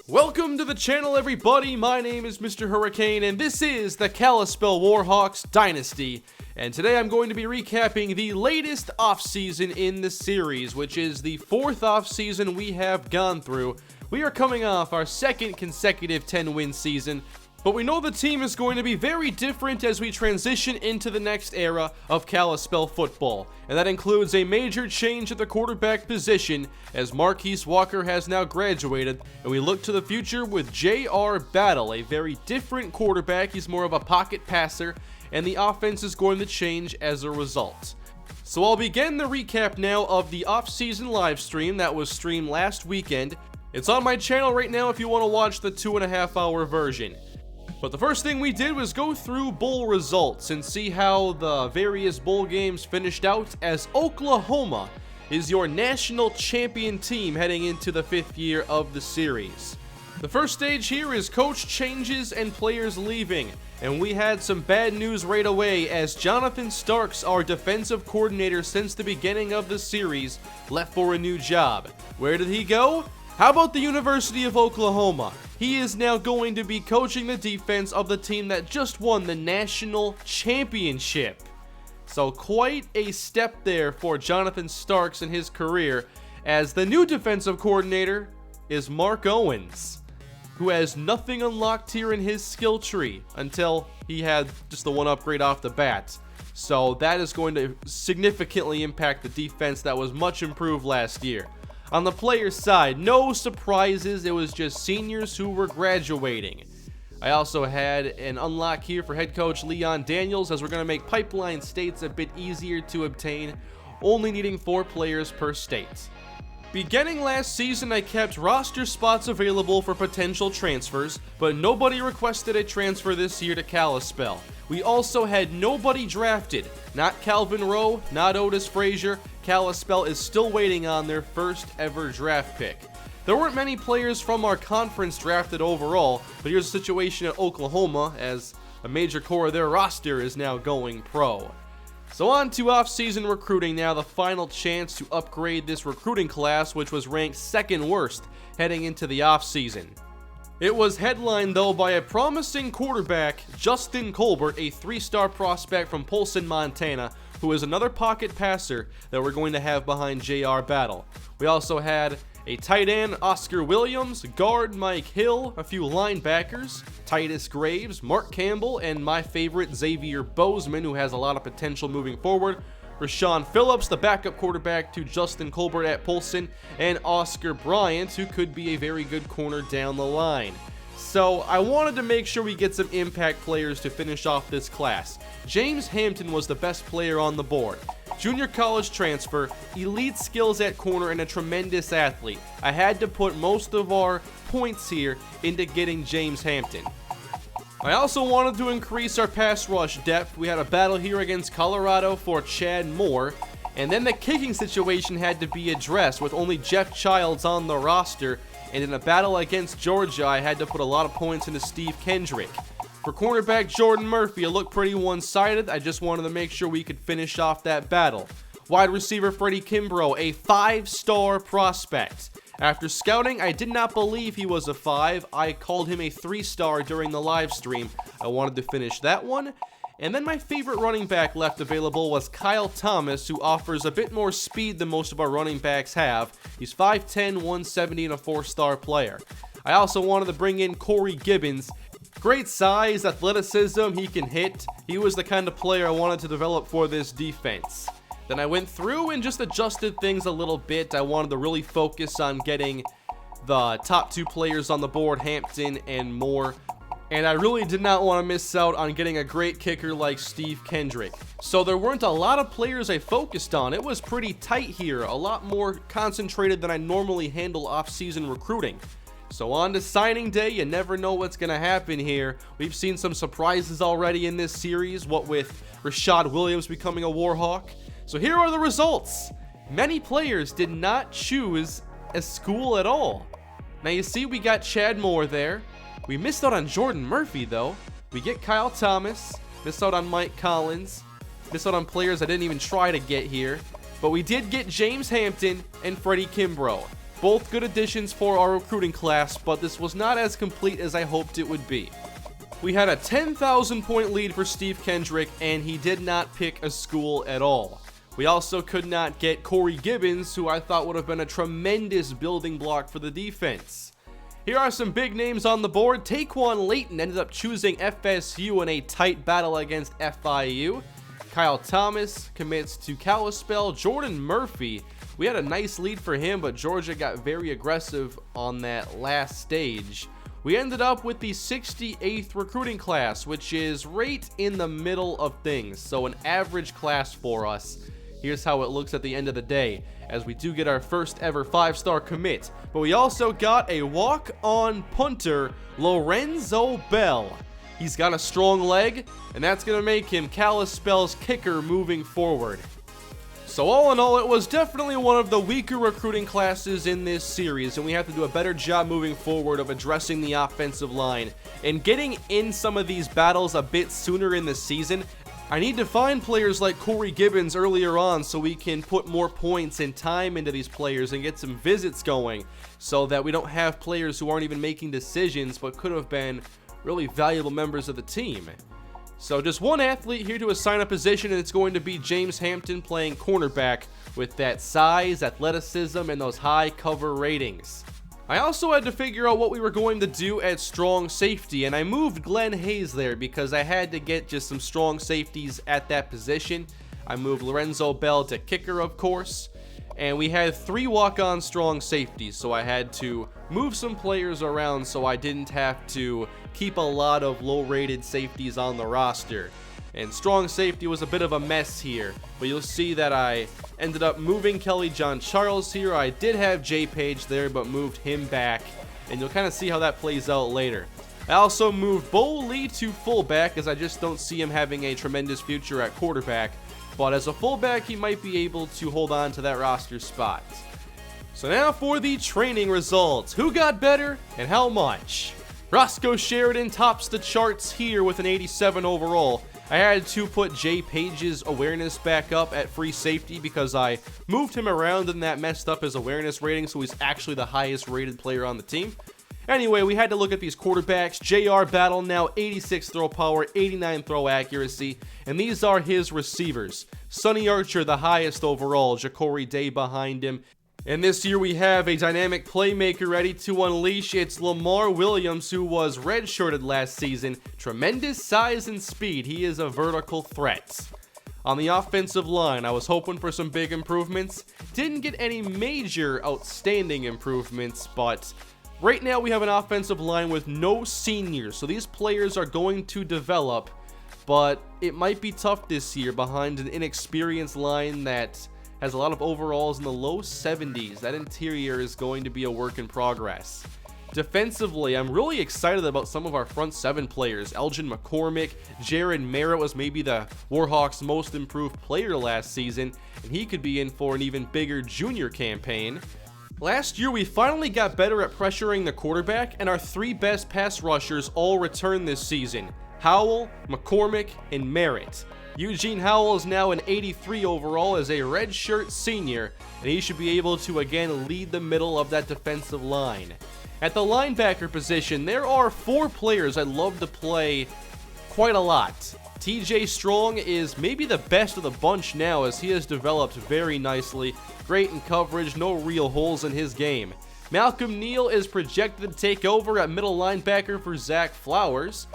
Welcome to the channel, everybody. My name is MrHurriicane, and this is the Kalispell Warhawks Dynasty. And today I'm going to be recapping the latest offseason in the series, which is the fourth offseason we have gone through. We are coming off our second consecutive 10-win season, but we know the team is going to be very different as we transition into the next era of Kalispell football. And that includes a major change at the quarterback position as Marquise Walker has now graduated, and we look to the future with J.R. Battle, a very different quarterback. He's more of a pocket passer, and the offense is going to change as a result. So I'll begin the recap now of the off-season live stream that was streamed last weekend. It's on my channel right now if you want to watch the 2.5-hour version. But the first thing we did was go through bowl results and see how the various bowl games finished out, as Oklahoma is your national champion team heading into the 5th year of the series. The first stage here is coach changes and players leaving, and we had some bad news right away as Jonathan Starks, our defensive coordinator since the beginning of the series, left for a new job. Where did he go? How about the University of Oklahoma? He is now going to be coaching the defense of the team that just won the national championship. So quite a step there for Jonathan Starks in his career, as the new defensive coordinator is Marc Owens, who has nothing unlocked here in his skill tree until he had just the one upgrade off the bat. So that is going to significantly impact the defense that was much improved last year. On the players' side, no surprises, it was just seniors who were graduating. I also had an unlock here for head coach Leon Daniels, as we're going to make pipeline states a bit easier to obtain, only needing 4 players per state. Beginning last season, I kept roster spots available for potential transfers, but nobody requested a transfer this year to Kalispell. We also had nobody drafted, not Calvin Rowe, not Otis Frazier. Kalispell is still waiting on their first ever draft pick. There weren't many players from our conference drafted overall, but here's the situation at Oklahoma, as a major core of their roster is now going pro. So on to off-season recruiting now, the final chance to upgrade this recruiting class, which was ranked second worst heading into the off-season. It was headlined though by a promising quarterback, Justin Colbert, a 3-star prospect from Polson, Montana, who is another pocket passer that we're going to have behind J.R. Battle. We also had a tight end, Oscar Williams, guard Mike Hill, a few linebackers, Titus Graves, Mark Campbell, and my favorite Xavier Bozeman, who has a lot of potential moving forward, Rashawn Phillips, the backup quarterback to Justin Colbert at Polson, and Oscar Bryant, who could be a very good corner down the line. So I wanted to make sure we get some impact players to finish off this class. James Hampton was the best player on the board. Junior college transfer, elite skills at corner, and a tremendous athlete. I had to put most of our points here into getting James Hampton. I also wanted to increase our pass rush depth. We had a battle here against Colorado for Chad Moore, and then the kicking situation had to be addressed with only Jeff Childs on the roster, and in a battle against Georgia, I had to put a lot of points into Steve Kendrick. For cornerback Jordan Murphy, it looked pretty one-sided. I just wanted to make sure we could finish off that battle. Wide receiver Freddie Kimbrough, a 5-star prospect. After scouting, I did not believe he was a 5. I called him a 3-star during the live stream. I wanted to finish that one. And then my favorite running back left available was Kyle Thomas, who offers a bit more speed than most of our running backs have. He's 5'10", 170, and a 4-star player. I also wanted to bring in Corey Gibbons. Great size, athleticism, he can hit. He was the kind of player I wanted to develop for this defense. Then I went through and just adjusted things a little bit. I wanted to really focus on getting the top 2 players on the board, Hampton and Moore. And I really did not want to miss out on getting a great kicker like Steve Kendrick. So there weren't a lot of players I focused on. It was pretty tight here, a lot more concentrated than I normally handle off-season recruiting. So on to signing day, you never know what's going to happen here. We've seen some surprises already in this series, what with Rashad Williams becoming a Warhawk. So here are the results. Many players did not choose a school at all. Now you see we got Chad Moore there. We missed out on Jordan Murphy though. We get Kyle Thomas, missed out on Mike Collins, missed out on players I didn't even try to get here. But we did get James Hampton and Freddie Kimbrough. Both good additions for our recruiting class, but this was not as complete as I hoped it would be. We had a 10,000 point lead for Steve Kendrick, and he did not pick a school at all. We also could not get Corey Gibbons, who I thought would have been a tremendous building block for the defense. Here are some big names on the board. Taquan Layton ended up choosing FSU in a tight battle against FIU. Kyle Thomas commits to Kalispell. Jordan Murphy, we had a nice lead for him, but Georgia got very aggressive on that last stage. We ended up with the 68th recruiting class, which is right in the middle of things, so an average class for us. Here's how it looks at the end of the day, as we do get our first ever 5-star commit. But we also got a walk-on punter, Lorenzo Bell. He's got a strong leg, and that's going to make him Kalispell's kicker moving forward. So all in all, it was definitely one of the weaker recruiting classes in this series, and we have to do a better job moving forward of addressing the offensive line and getting in some of these battles a bit sooner in the season. I need to find players like Corey Gibbons earlier on so we can put more points and time into these players and get some visits going so that we don't have players who aren't even making decisions but could have been really valuable members of the team. So just one athlete here to assign a position, and it's going to be James Hampton playing cornerback with that size, athleticism, and those high cover ratings. I also had to figure out what we were going to do at strong safety, and I moved Glenn Hayes there because I had to get just some strong safeties at that position. I moved Lorenzo Bell to kicker, of course, and we had 3 walk-on strong safeties, so I had to move some players around so I didn't have to keep a lot of low-rated safeties on the roster. And strong safety was a bit of a mess here, but you'll see that I ended up moving Kelly John Charles here. I did have Jay Page there, but moved him back, and you'll kind of see how that plays out later. I also moved Bo Lee to fullback, as I just don't see him having a tremendous future at quarterback, but as a fullback, he might be able to hold on to that roster spot. So now for the training results. Who got better and how much? Roscoe Sheridan tops the charts here with an 87 overall. I had to put Jay Page's awareness back up at free safety because I moved him around and that messed up his awareness rating, so he's actually the highest rated player on the team. Anyway, we had to look at these quarterbacks. JR Battle now 86 throw power, 89 throw accuracy, and these are his receivers. Sonny Archer the highest overall, Ja'Cory Day behind him. And this year we have a dynamic playmaker ready to unleash. It's Lamar Williams, who was redshirted last season. Tremendous size and speed. He is a vertical threat. On the offensive line, I was hoping for some big improvements. Didn't get any major outstanding improvements, but right now we have an offensive line with no seniors, so these players are going to develop, but it might be tough this year behind an inexperienced line that has a lot of overalls in the low 70s. That interior is going to be a work in progress. Defensively, I'm really excited about some of our front 7 players. Elgin McCormick, Jared Merritt was maybe the Warhawks' most improved player last season, and he could be in for an even bigger junior campaign. Last year, we finally got better at pressuring the quarterback, and our 3 best pass rushers all returned this season: Howell, McCormick, and Merritt. Eugene Howell is now an 83 overall as a redshirt senior, and he should be able to again lead the middle of that defensive line. At the linebacker position, there are 4 players I'd love to play quite a lot. TJ Strong is maybe the best of the bunch now, as he has developed very nicely. Great in coverage, no real holes in his game. Malcolm Neal is projected to take over at middle linebacker for Zach Flowers.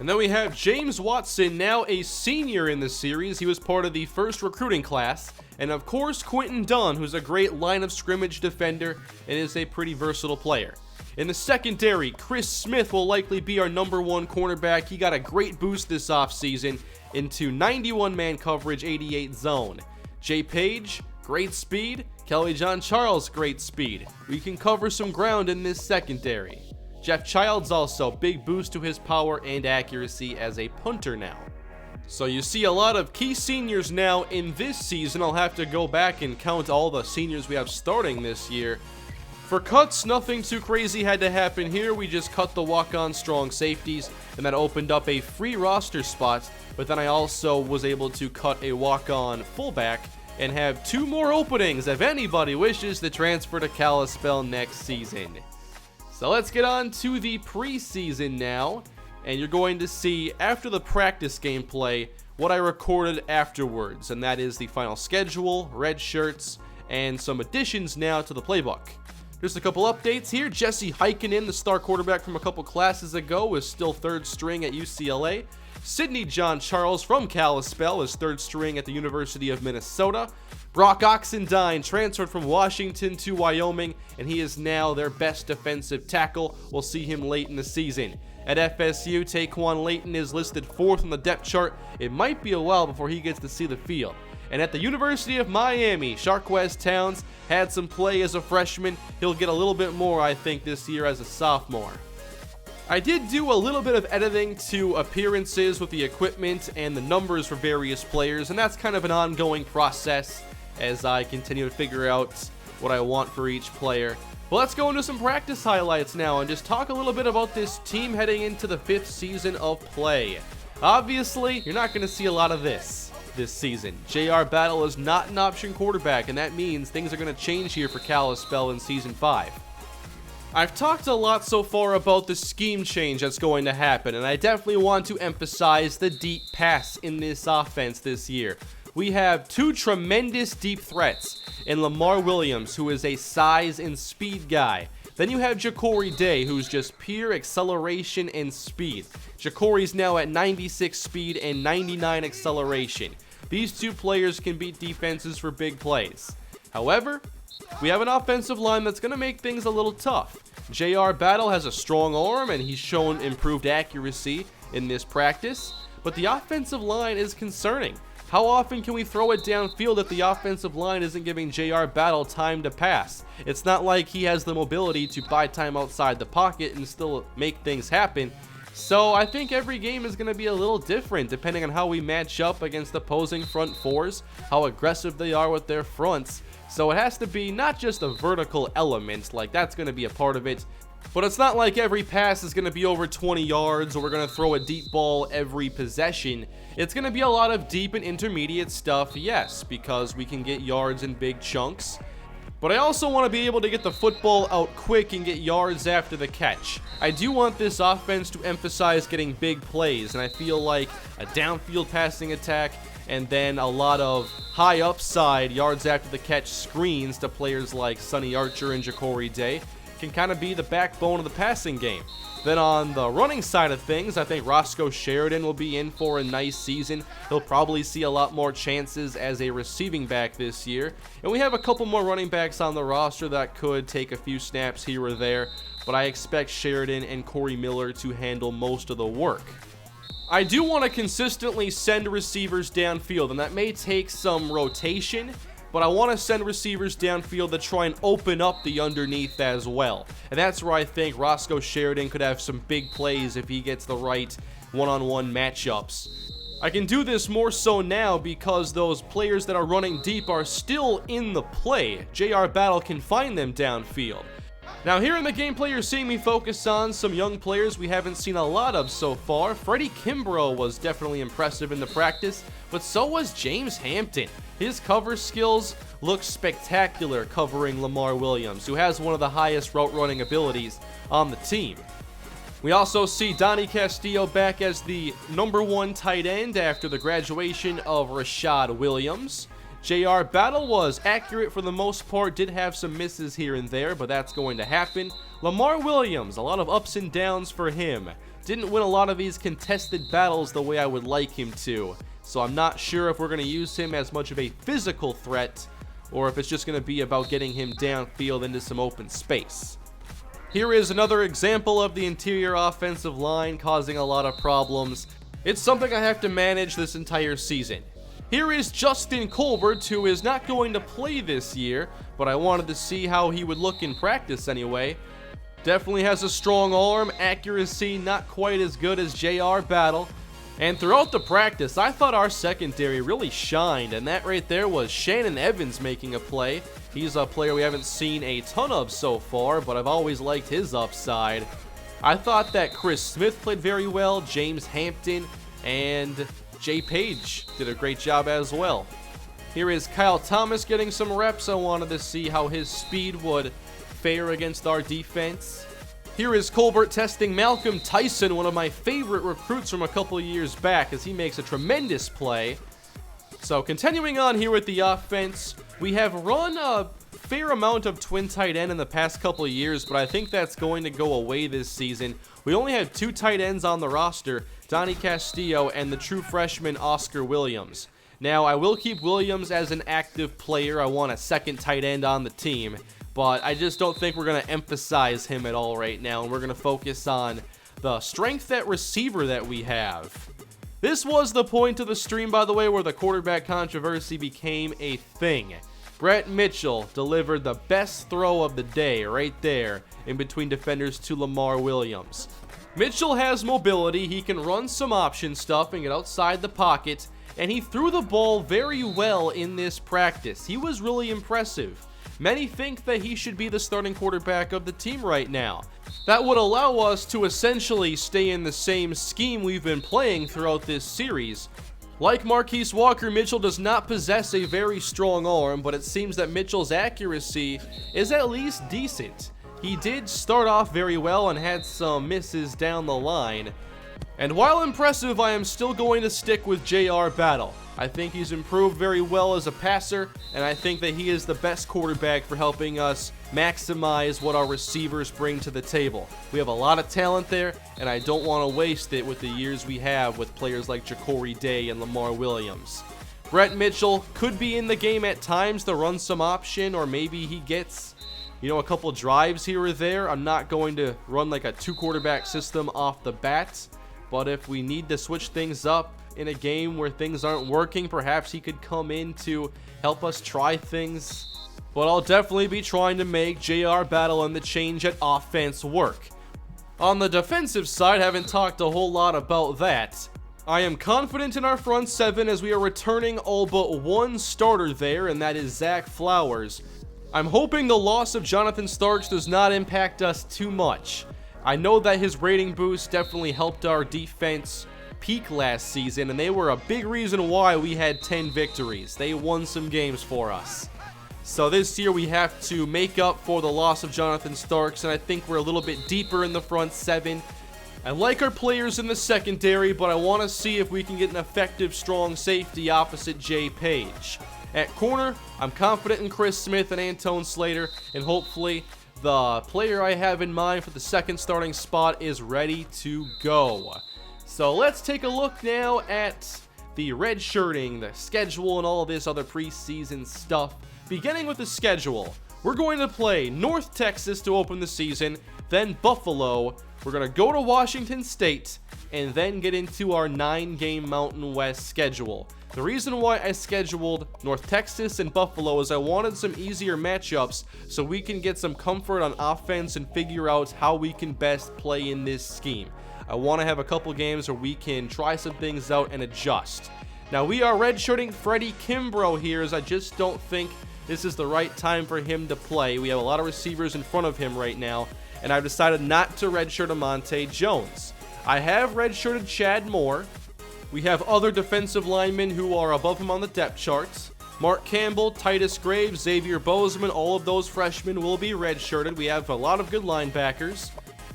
And then we have James Watson, now a senior in the series. He was part of the first recruiting class. And of course, Quentin Dunn, who's a great line of scrimmage defender and is a pretty versatile player. In the secondary, Chris Smith will likely be our #1 cornerback. He got a great boost this offseason into 91-man coverage, 88 zone. Jay Page, great speed. Kelly John Charles, great speed. We can cover some ground in this secondary. Jeff Childs also, big boost to his power and accuracy as a punter now. So you see a lot of key seniors now in this season. I'll have to go back and count all the seniors we have starting this year. For cuts, nothing too crazy had to happen here. We just cut the walk-on strong safeties, and that opened up a free roster spot. But then I also was able to cut a walk-on fullback and have 2 more openings if anybody wishes to transfer to Kalispell next season. So let's get on to the preseason now, and you're going to see after the practice gameplay what I recorded afterwards, and that is the final schedule, red shirts, and some additions now to the playbook. Just a couple updates here. Jesse Heikkinen, the star quarterback from a couple classes ago, is still 3rd string at UCLA. Sidney John Charles from Kalispell is 3rd string at the University of Minnesota. Brock Oxendine transferred from Washington to Wyoming, and he is now their best defensive tackle. We'll see him late in the season. At FSU, Taquan Layton is listed 4th on the depth chart. It might be a while before he gets to see the field. And at the University of Miami, Sharquez Towns had some play as a freshman. He'll get a little bit more, I think, this year as a sophomore. I did do a little bit of editing to appearances with the equipment and the numbers for various players, and that's kind of an ongoing process as I continue to figure out what I want for each player. But let's go into some practice highlights now and just talk a little bit about this team heading into the 5th season of play. Obviously, you're not going to see a lot of this season. J.R. Battle is not an option quarterback, and that means things are going to change here for Kalispell in Season 5. I've talked a lot so far about the scheme change that's going to happen, and I definitely want to emphasize the deep pass in this offense this year. We have 2 tremendous deep threats in Lamar Williams, who is a size and speed guy. Then you have Ja'Cory Day, who's just pure acceleration and speed. Ja'Cory's now at 96 speed and 99 acceleration. These 2 players can beat defenses for big plays. However, we have an offensive line that's going to make things a little tough. J.R. Battle has a strong arm, and he's shown improved accuracy in this practice, but the offensive line is concerning. How often can we throw it downfield if the offensive line isn't giving J.R. Battle time to pass? It's not like he has the mobility to buy time outside the pocket and still make things happen. So I think every game is going to be a little different depending on how we match up against opposing front fours, how aggressive they are with their fronts. So it has to be not just a vertical element, like that's going to be a part of it, but it's not like every pass is going to be over 20 yards or we're going to throw a deep ball every possession. It's going to be a lot of deep and intermediate stuff, yes, because we can get yards in big chunks. But I also want to be able to get the football out quick and get yards after the catch. I do want this offense to emphasize getting big plays, and I feel like a downfield passing attack and then a lot of high upside yards after the catch screens to players like Sonny Archer and Ja'Cory Day can kind of be the backbone of the passing game. Then on the running side of things, I think Roscoe Sheridan will be in for a nice season. He'll probably see a lot more chances as a receiving back this year. And we have a couple more running backs on the roster that could take a few snaps here or there, but I expect Sheridan and Corey Miller to handle most of the work. I do want to consistently send receivers downfield, and that may take some rotation, but I want to send receivers downfield to try and open up the underneath as well. And that's where I think Roscoe Sheridan could have some big plays if he gets the right one-on-one matchups. I can do this more so now because those players that are running deep are still in the play. J.R. Battle can find them downfield. Now here in the gameplay, you're seeing me focus on some young players we haven't seen a lot of so far. Freddie Kimbrough was definitely impressive in the practice, but so was James Hampton. His cover skills look spectacular covering Lamar Williams, who has one of the highest route running abilities on the team. We also see Donnie Castillo back as the #1 tight end after the graduation of Rashad Williams. J.R. Battle was accurate for the most part, did have some misses here and there, but that's going to happen. Lamar Williams, a lot of ups and downs for him. Didn't win a lot of these contested battles the way I would like him to, so I'm not sure if we're going to use him as much of a physical threat or if it's just going to be about getting him downfield into some open space. Here is another example of the interior offensive line causing a lot of problems. It's something I have to manage this entire season. Here is Justin Colbert, who is not going to play this year, but I wanted to see how he would look in practice anyway. Definitely has a strong arm, accuracy not quite as good as J.R. Battle. And throughout the practice, I thought our secondary really shined, and that right there was Shannon Evans making a play. He's a player we haven't seen a ton of so far, but I've always liked his upside. I thought that Chris Smith played very well, James Hampton, and Jay Page did a great job as well. Here is Kyle Thomas getting some reps. I wanted to see how his speed would fare against our defense. Here is Colbert testing Malcolm Tyson, one of my favorite recruits from a couple years back, as he makes a tremendous play. So continuing on here with the offense, we have run a fair amount of twin tight end in the past couple of years, but I think that's going to go away this season. We only have 2 tight ends on the roster, Donnie Castillo and the true freshman Oscar Williams. Now, I will keep Williams as an active player. I want a second tight end on the team, but I just don't think we're going to emphasize him at all right now, and we're going to focus on the strength at receiver that we have. This was the point of the stream, by the way, where the quarterback controversy became a thing. Brett Mitchell delivered the best throw of the day right there in between defenders to Lamar Williams. Mitchell has mobility, he can run some option stuff and get outside the pocket, and he threw the ball very well in this practice. He was really impressive. Many think that he should be the starting quarterback of the team right now. That would allow us to essentially stay in the same scheme we've been playing throughout this series. Like Marquise Walker, Mitchell does not possess a very strong arm, but it seems that Mitchell's accuracy is at least decent. He did start off very well and had some misses down the line. And while impressive, I am still going to stick with J.R. Battle. I think he's improved very well as a passer, and I think that he is the best quarterback for helping us maximize what our receivers bring to the table. We have a lot of talent there, and I don't want to waste it with the years we have with players like Ja'Cory Day and Lamar Williams. Brett Mitchell could be in the game at times to run some option, or maybe he gets, a couple drives here or there. I'm not going to run like a 2-quarterback system off the bat, but if we need to switch things up in a game where things aren't working, perhaps he could come in to help us try things. But I'll definitely be trying to make J.R. Battle and the change at offense work. On the defensive side, haven't talked a whole lot about that. I am confident in our front 7 as we are returning all but one starter there, and that is Zach Flowers. I'm hoping the loss of Jonathan Starks does not impact us too much. I know that his rating boost definitely helped our defense peak last season, and they were a big reason why we had 10 victories. They won some games for us. So this year we have to make up for the loss of Jonathan Starks, and I think we're a little bit deeper in the front 7. I like our players in the secondary, but I want to see if we can get an effective strong safety opposite Jay Page. At corner, I'm confident in Chris Smith and Antone Slater, and hopefully the player I have in mind for the second starting spot is ready to go. So let's take a look now at the redshirting, the schedule, and all this other preseason stuff. Beginning with the schedule, we're going to play North Texas to open the season, then Buffalo. We're going to go to Washington State, and then get into our 9-game Mountain West schedule. The reason why I scheduled North Texas and Buffalo is I wanted some easier matchups so we can get some comfort on offense and figure out how we can best play in this scheme. I want to have a couple games where we can try some things out and adjust. Now, we are redshirting Freddie Kimbrough here, as I just don't think this is the right time for him to play. We have a lot of receivers in front of him right now, and I've decided not to redshirt Amonte Jones. I have redshirted Chad Moore. We have other defensive linemen who are above him on the depth charts. Mark Campbell, Titus Graves, Xavier Bozeman, all of those freshmen will be redshirted. We have a lot of good linebackers.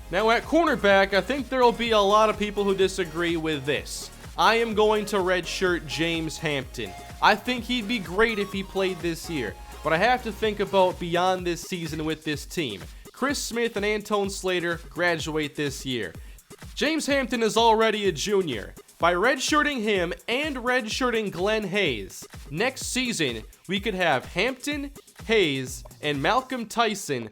Now at cornerback, I think there will be a lot of people who disagree with this. I am going to redshirt James Hampton. I think he'd be great if he played this year, but I have to think about beyond this season with this team. Chris Smith and Antone Slater graduate this year. James Hampton is already a junior. By redshirting him and redshirting Glenn Hayes, next season we could have Hampton, Hayes, and Malcolm Tyson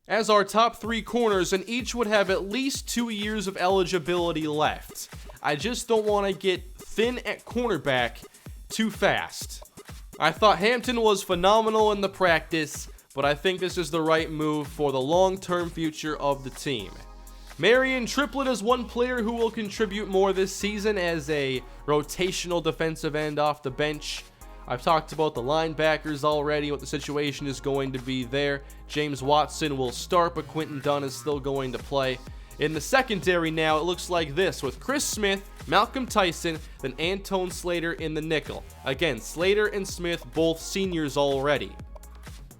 as our top 3 corners, and each would have at least 2 years of eligibility left. I just don't want to get thin at cornerback too fast. I thought Hampton was phenomenal in the practice, but I think this is the right move for the long-term future of the team. Marion Triplett is one player who will contribute more this season as a rotational defensive end off the bench. I've talked about the linebackers already, what the situation is going to be there. James Watson will start, but Quentin Dunn is still going to play. In the secondary now, it looks like this, with Chris Smith, Malcolm Tyson, then Antone Slater in the nickel. Again, Slater and Smith both seniors already.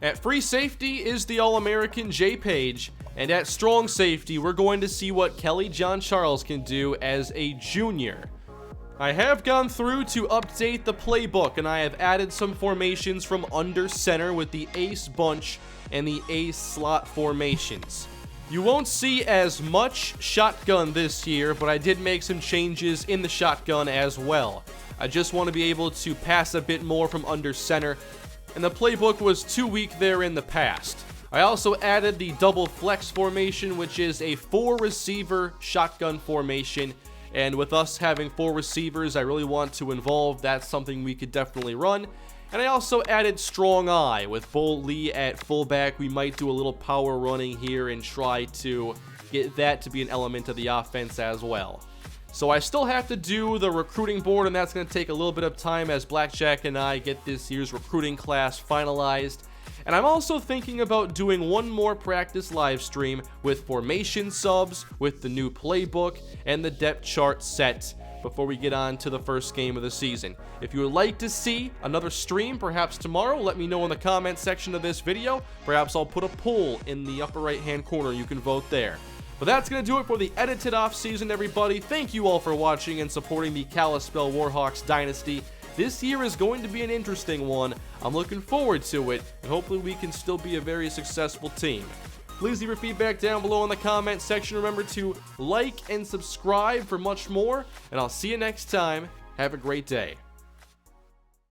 At free safety is the All-American Jay Page, and at strong safety, we're going to see what Kelly John Charles can do as a junior. I have gone through to update the playbook, and I have added some formations from under center with the ace bunch and the ace slot formations. You won't see as much shotgun this year, but I did make some changes in the shotgun as well. I just want to be able to pass a bit more from under center, and the playbook was too weak there in the past. I also added the double flex formation, which is a 4-receiver shotgun formation. And with us having 4 receivers, I really want to involve. That's something we could definitely run. And I also added strong eye with Bo Lee at fullback. We might do a little power running here and try to get that to be an element of the offense as well. So I still have to do the recruiting board, and that's going to take a little bit of time as Blackjack and I get this year's recruiting class finalized. And I'm also thinking about doing one more practice live stream with formation subs, with the new playbook, and the depth chart set before we get on to the first game of the season. If you would like to see another stream, perhaps tomorrow, let me know in the comment section of this video. Perhaps I'll put a poll in the upper right hand corner. You can vote there. But that's going to do it for the edited off season, everybody. Thank you all for watching and supporting the Kalispell Warhawks Dynasty. This year is going to be an interesting one. I'm looking forward to it, and hopefully we can still be a very successful team. Please leave your feedback down below in the comment section. Remember to like and subscribe for much more, and I'll see you next time. Have a great day.